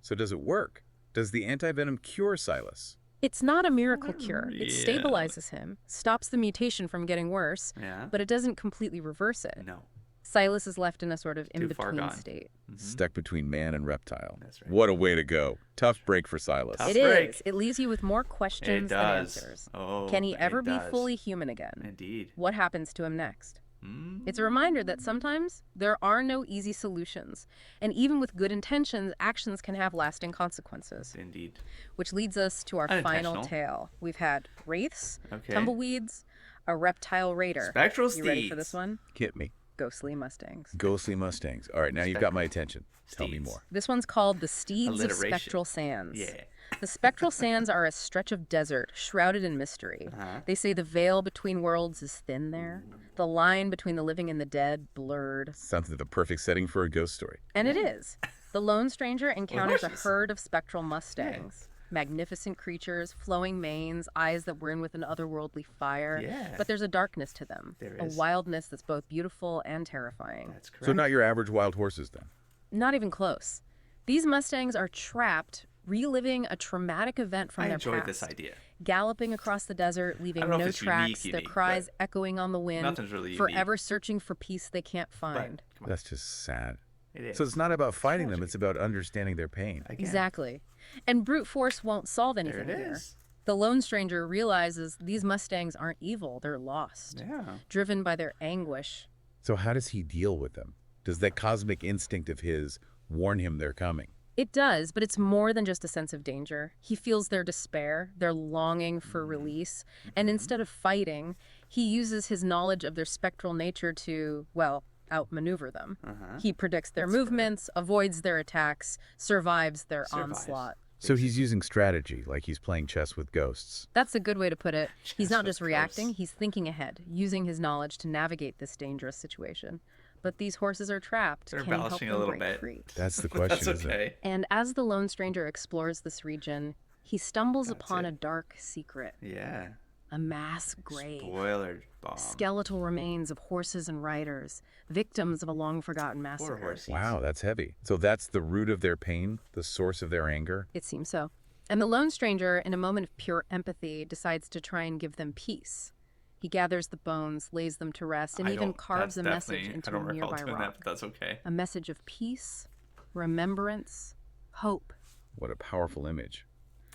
So does it work? Does the anti-venom cure Silas? It's not a miracle cure. It Yeah. stabilizes him, stops the mutation from getting worse, Yeah. but it doesn't completely reverse it. No. Silas is left in a sort of Too far in-between gone. state. Stuck between man and reptile. That's right. What a way to go. Tough break for Silas. Tough It is. break. It leaves you with more questions It than does. answers. Oh, Can he it ever be does. fully human again? Indeed. What happens to him next? Mm. It's a reminder that sometimes there are no easy solutions. And even with good intentions, actions can have lasting consequences. Indeed. Which leads us to our final Unintentional. tale. We've had wraiths, Okay. tumbleweeds, a reptile raider. Spectral You ready for steeds. this one? Hit me. Ghostly Mustangs. Ghostly Mustangs. All right, now you've got my attention. Tell me Steeds. more. This one's called the Steeds of Alliteration. Spectral Sands. Yeah. The spectral sands are a stretch of desert shrouded in mystery. Uh-huh. They say the veil between worlds is thin there, the line between the living and the dead blurred. Sounds like the perfect setting for a ghost story. And it is. The Lone Stranger encounters a horses. herd of spectral mustangs. Magnificent creatures, flowing manes, eyes that burn with an otherworldly fire. Yeah. But there's a darkness to them, There a is. wildness that's both beautiful and terrifying. That's correct. So not your average wild horses then. Not even close. These mustangs are trapped, reliving a traumatic event from I their enjoyed past. this idea. Galloping across the desert, leaving don't know if no it's tracks, unique, their cries but echoing on the wind, nothing's really forever searching for peace they can't find. But, come on, That's just sad. it is. So it's not about fighting them, it's about understanding their pain. Again, Exactly. And brute force won't solve there anything it here. is. The lone stranger realizes these Mustangs aren't evil, they're lost, Yeah. driven by their anguish. So how does he deal with them? Does that cosmic instinct of his warn him they're coming? It does, but it's more than just a sense of danger. He feels their despair, their longing for release, and instead of fighting, he uses his knowledge of their spectral nature to, well, outmaneuver them. He predicts their movements, avoids their attacks, survives their onslaught. So he's using strategy, like he's playing chess with ghosts. That's a good way to put it. He's not with just reacting, ghosts. he's thinking ahead, using his knowledge to navigate this dangerous situation. But these horses are trapped. They're Can he help embellishing a them little break bit. free? That's the question, That's isn't it? okay. And as the lone stranger explores this region, he stumbles upon a dark secret. Yeah. A mass grave. Spoiler bomb. Skeletal remains of horses and riders, victims of a long-forgotten Poor massacre. horses. Wow, that's heavy. So that's the root of their pain, the source of their anger? It seems so. And the lone stranger, in a moment of pure empathy, decides to try and give them peace. He gathers the bones, lays them to rest, and I even don't- carves a that's message definitely- into I don't a recall nearby doing rock. that, but that's okay. A message of peace, remembrance, hope. What a powerful image.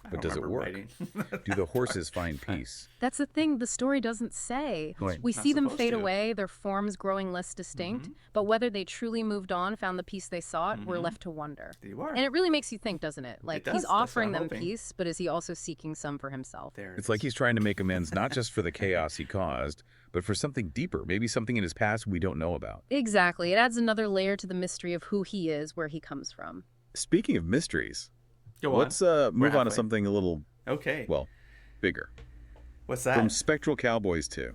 I But don't does it remember work? writing. Do the horses find peace? That's the thing the story doesn't say. Right. We Not see them supposed fade to. away, their forms growing less distinct, Mm-hmm. but whether they truly moved on, found the peace they sought, we're left to wonder. You are. And it really makes you think, doesn't it? Like, does. he's That's what offering I'm them hoping. peace, but is he also seeking some for himself? There it It's is. like he's trying to make amends not just for the chaos he caused, but for something deeper, maybe something in his past we don't know about. Exactly. It adds another layer to the mystery of who he is, where he comes from. Speaking of mysteries, Go on. let's move on to halfway. something a little, Okay. well, bigger. What's that? From Spectral Cowboys 2.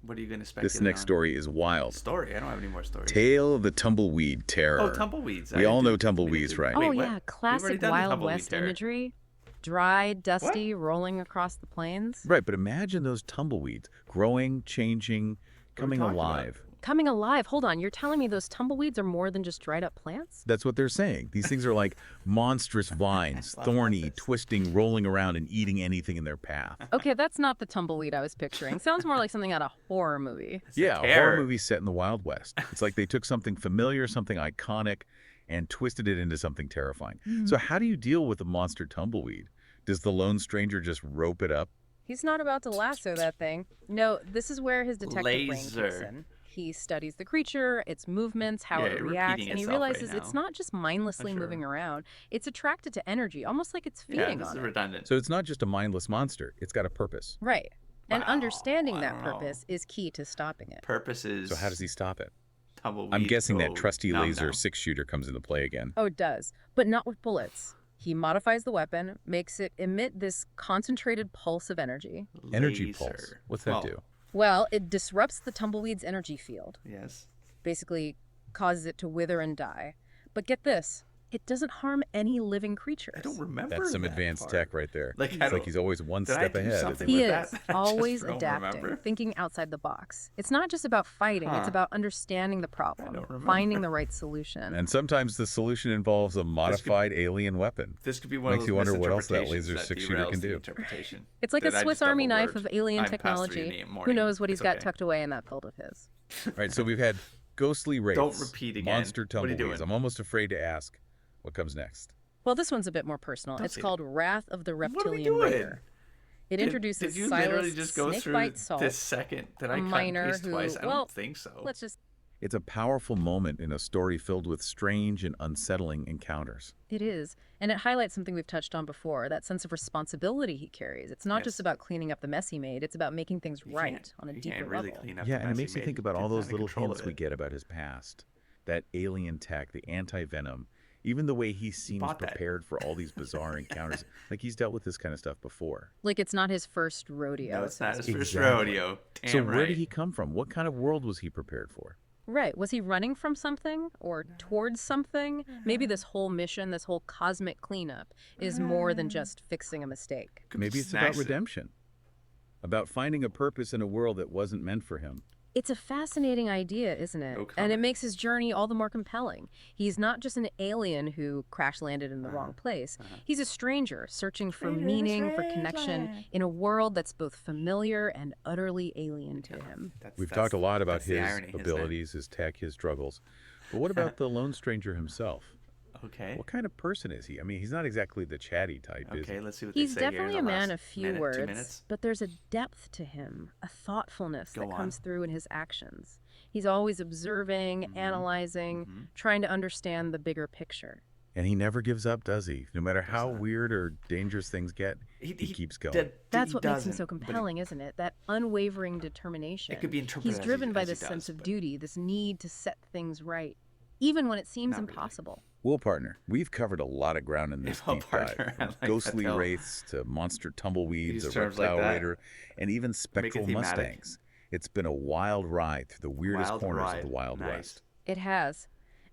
What are you going to speculate This next on? story is wild. Story? I don't have any more stories. Tale of the Tumbleweed Terror. Oh, tumbleweeds. We all know We tumbleweeds, did- right? Oh, Wait, what? yeah. We've Classic already done the Wild tumbleweed West terror. imagery. Dry, dusty, rolling across the plains. Right, but imagine those tumbleweeds growing, changing, coming talking about? alive. Coming alive. Hold on. You're telling me those tumbleweeds are more than just dried up plants? That's what they're saying. These things are like monstrous vines, Love thorny, this. twisting, rolling around and eating anything in their path. Okay, that's not the tumbleweed I was picturing. Sounds more like something out of a horror movie. Yeah, a terror. horror movie set in the Wild West. It's like they took something familiar, something iconic, and twisted it into something terrifying. So how do you deal with a monster tumbleweed? Does the lone stranger just rope it up? He's not about to lasso that thing. No, this is where his detective brain kicks Laser. in. He studies the creature, its movements, how Yeah, it you're reacts, repeating and he itself right realizes it's now. not just mindlessly Sure. moving around. It's attracted to energy, almost like it's Yeah, feeding this is on it. redundant. So it's not just a mindless monster. It's got a purpose. Right. And Wow, understanding I that don't know. purpose is key to stopping it. Purpose is. So how does he stop it? Tumbleweed I'm guessing that go trusty nom laser nom. 6-shooter comes into play again. Oh, it does, but not with bullets. He modifies the weapon, makes it emit this concentrated pulse of energy. Energy Laser. pulse. What's that Well, do? Well, it disrupts the tumbleweed's energy field, Yes. basically causes it to wither and die. But get this, it doesn't harm any living creatures. I don't remember. That's some that advanced part. tech right there. Like, I It's like don't- he's always one Did I step do ahead. something isn't He he? with is that? I just always don't adapting, remember. thinking outside the box. It's not just about fighting, it's Huh. about understanding the problem, don't remember. finding the right solution. And sometimes the solution involves a modified alien weapon. This could be one Makes of you those wonder what else that misinterpretations laser 6-shooter derails can the do. interpretation. It's like That a I Swiss just Army knife double-word. of alien I'm past 3 technology. in the Who morning. knows what he's It's got okay. tucked away in that belt of his? Right, so we've had ghostly wraiths. Don't repeat again. Monster What are you tumbleweeds. doing? I'm almost afraid to ask what comes next. Well, this one's a bit more personal. Don't It's say called Wrath of the What are we Reptilian doing? Raider. It introduces Did you Silas literally just go through Snakebite Salt, this second that I a cut and miner paste who, twice? I well, don't think so. Let's just... It's a powerful moment in a story filled with strange and unsettling encounters. It is. And it highlights something we've touched on before, that sense of responsibility he carries. It's not just Yes. about cleaning up the mess he made, it's about making things You right can't- on a you deeper can't really level. clean up Yeah, the and it mess makes he me think made. about all It's those not in little control hints of we it. get about his past. That alien tech, the anti-venom, even the way he seems bought that. prepared for all these bizarre encounters. Like he's dealt with this kind of stuff before. Like it's not his first rodeo. No, it's not his Exactly. first rodeo. Damn So right. where did he come from? What kind of world was he prepared for? Right. Was he running from something or towards something? Maybe Mm-hmm. this whole mission, this whole cosmic cleanup is more than just fixing a mistake. Could be Maybe it's about snacks. redemption. About finding a purpose in a world that wasn't meant for him. It's a fascinating idea, isn't it? No And it comment. makes his journey all the more compelling. He's not just an alien who crash landed in the wrong place. He's a stranger searching for Stranger in a meaning, for strange connection land. in a world that's both familiar and utterly alien to him. We've talked a lot about that's the his irony, isn't it? abilities, his tech, his struggles. But what about the lone stranger himself? Okay. What kind of person is he? I mean, he's not exactly the chatty type, is he? Okay, let's see what He's they say here definitely in a the man last of few minute, 2 words, minutes. but there's a depth to him, a thoughtfulness Go that on. comes through in his actions. He's always observing, analyzing, trying to understand the bigger picture. And he never gives up, does he? No matter how weird or dangerous things get, he keeps going. That's what makes him so compelling, isn't it? That unwavering determination. It could be interpreted He's as driven he- by as he this does, sense of but- duty, this need to set things right, even when it seems Not really. impossible. Well, partner, we've covered a lot of ground in this Well, deep partner, dive. I From like that ghostly title. wraiths to monster tumbleweeds, Use a terms like reptile that. raider, and even spectral thematic. mustangs. It's been a wild ride through the weirdest Wild corners ride. of the Wild Nice. West. It has.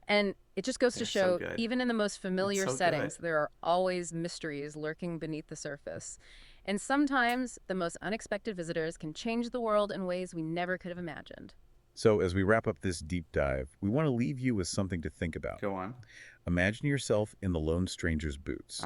And it just goes to They're so show, good. even in the most familiar so good. settings, there are always mysteries lurking beneath the surface. And sometimes the most unexpected visitors can change the world in ways we never could have imagined. So, as we wrap up this deep dive, we want to leave you with something to think about. Go on. Imagine yourself in the lone stranger's boots.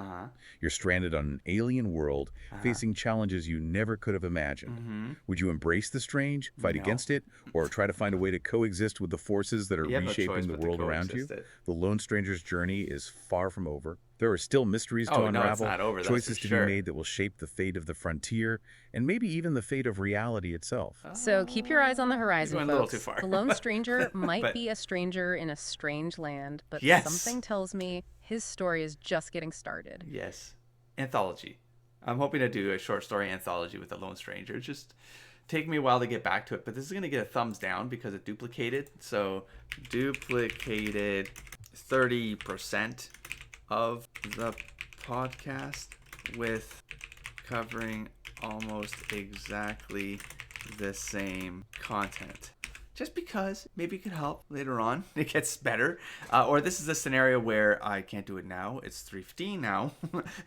You're stranded on an alien world, facing challenges you never could have imagined. Would you embrace the strange, fight No. against it, or try to find a way to coexist with the forces that are You have no choice reshaping the but to world around you? coexist it. The lone stranger's journey is far from over. There are still mysteries to Oh, no, it's unravel, not over, that's choices for to sure. be made that will shape the fate of the frontier, and maybe even the fate of reality itself. So keep your eyes on the horizon, going a little folks. too far. The lone stranger might But- be a stranger in a strange land, but Yes. something tells me his story is just getting started. Yes. Anthology. I'm hoping to do a short story anthology with the Lone Stranger. It's just take me a while to get back to it, but this is going to get a thumbs down because it duplicated. So duplicated 30% of the podcast with covering almost exactly the same content. Just because maybe it could help later on. It gets better. Or this is a scenario where I can't do it now. It's 3:15 now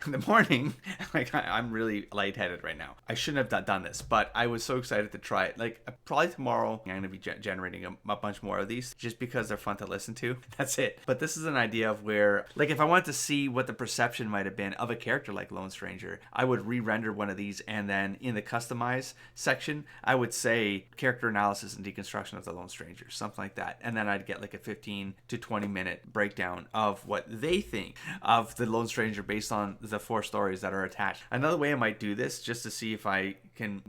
in the morning. Like I'm really lightheaded right now. I shouldn't have done this, but I was so excited to try it. Like probably tomorrow I'm going to be generating a bunch more of these just because they're fun to listen to. That's it. But this is an idea of where, like if I wanted to see what the perception might have been of a character like Lone Stranger, I would re-render one of these and then in the customize section, I would say character analysis and deconstruction of the Lone Stranger, something like that. And then I'd get like a 15 to 20 minute breakdown of what they think of the Lone Stranger based on the 4 stories that are attached. Another way I might do this, just to see if I can,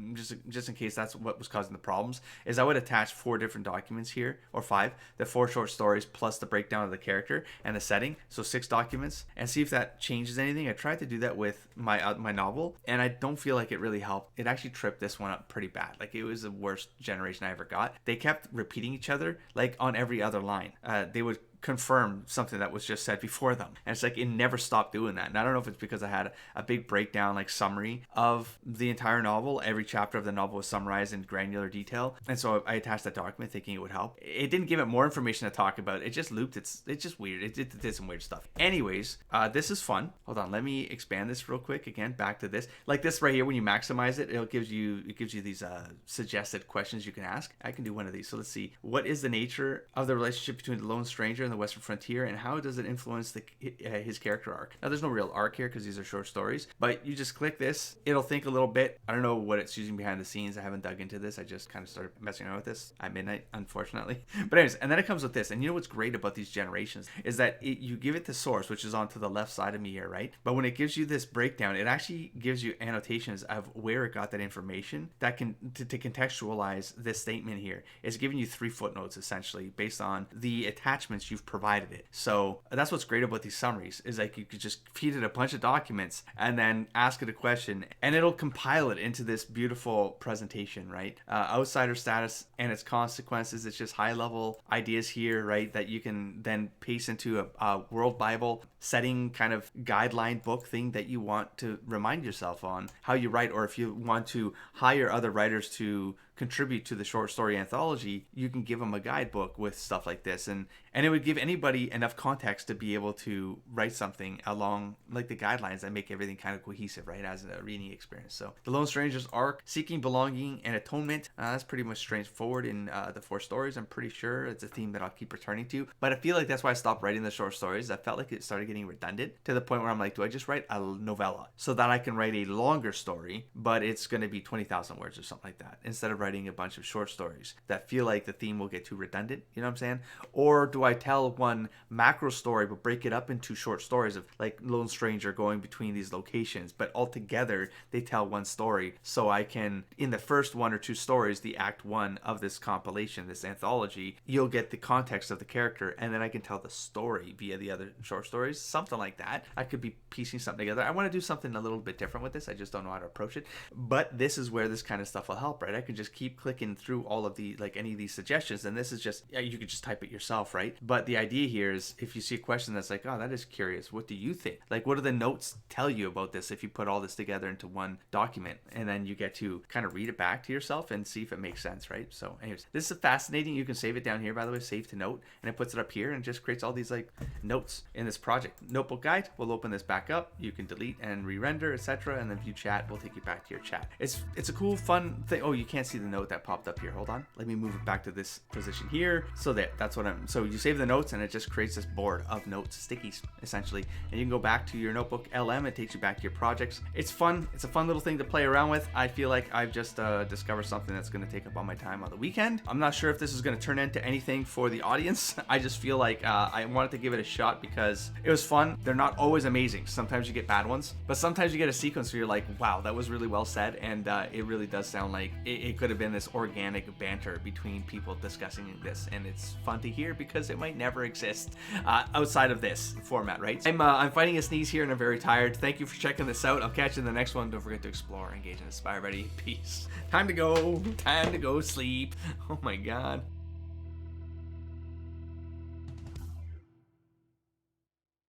just in case that's what was causing the problems, is I would attach 4 different documents here, or 5, the 4 short stories plus the breakdown of the character and the setting, so 6 documents, and see if that changes anything. I tried to do that with my novel, and I don't feel like it really helped. It actually tripped this one up pretty bad. Like it was the worst generation I ever got. They kept repeating each other like on every other line. They would confirm something that was just said before them, and it's like it never stopped doing that. And I don't know if it's because I had a big breakdown, like summary of the entire novel. Every chapter of the novel was summarized in granular detail, and so I attached that document thinking it would help. It didn't give it more information to talk about. It just looped. It's just weird. It did some weird stuff. Anyways, this is fun. Hold on, let me expand this real quick. Again, back to this. Like this right here, when you maximize it, it gives you these suggested questions you can ask. I can do one of these. So let's see. What is the nature of the relationship between the Lone Stranger and the Western Frontier, and how does it influence his character arc? Now, there's no real arc here because these are short stories, but you just click this. It'll think a little bit. I don't know what it's using behind the scenes. I haven't dug into this. I just kind of started messing around with this at midnight, unfortunately. But anyways, and then it comes with this. And you know what's great about these generations is that you give it the source, which is on to the left side of me here, right? But when it gives you this breakdown, it actually gives you annotations of where it got that information that can to contextualize this statement here. It's giving you 3 footnotes essentially based on the attachments you've provided it. So that's what's great about these summaries is like you could just feed it a bunch of documents and then ask it a question and it'll compile it into this beautiful presentation, right? Outsider status and its consequences. It's just high level ideas here, right? That you can then paste into a world Bible setting kind of guideline book thing that you want to remind yourself on how you write, or if you want to hire other writers to contribute to the short story anthology, you can give them a guidebook with stuff like this, and it would give anybody enough context to be able to write something along like the guidelines that make everything kind of cohesive, right, as a reading experience. So the Lone Stranger's arc, seeking belonging and atonement, that's pretty much straightforward in the 4 stories. I'm pretty sure it's a theme that I'll keep returning to, but I feel like that's why I stopped writing the short stories. I felt like it started getting redundant to the point where I'm like, do I just write a novella so that I can write a longer story, but it's going to be 20,000 words or something like that, instead of writing a bunch of short stories that feel like the theme will get too redundant, you know what I'm saying? Or do I tell one macro story but break it up into short stories of like Lone Stranger going between these locations, but altogether they tell one story, so I can, in the first 1 or 2 stories, the act 1 of this compilation, this anthology, you'll get the context of the character, and then I can tell the story via the other short stories, something like that. I could be piecing something together. I want to do something a little bit different with this. I just don't know how to approach it, but this is where this kind of stuff will help, right? I can just keep clicking through all of the, like, any of these suggestions, and this is just, yeah, you could just type it yourself, right? But the idea here is, if you see a question that's like, oh, that is curious, what do you think? Like, what do the notes tell you about this if you put all this together into one document? And then you get to kind of read it back to yourself and see if it makes sense, right? So anyways, this is fascinating. You can save it down here, by the way, save to note, and it puts it up here and just creates all these like notes in this project. Notebook guide, we'll open this back up. You can delete and re-render, etc. And then view chat will take you back to your chat. It's a cool, fun thing. Oh, you can't see the note that popped up here. Hold on. Let me move it back to this position here. So that's what so you save the notes and it just creates this board of notes, stickies, essentially. And you can go back to your Notebook LM. It takes you back to your projects. It's fun. It's a fun little thing to play around with. I feel like I've just discovered something that's going to take up all my time on the weekend. I'm not sure if this is going to turn into anything for the audience. I just feel like I wanted to give it a shot because it was fun. They're not always amazing. Sometimes you get bad ones, but sometimes you get a sequence where you're like, wow, that was really well said, and it really does sound like it could have been this organic banter between people discussing this, and it's fun to hear because it might never exist outside of this format, right? I'm fighting a sneeze here and I'm very tired. Thank you for checking this out. I'll catch you in the next one. Don't forget to explore, engage, and inspire. Ready? Peace. Time to go sleep. Oh my god.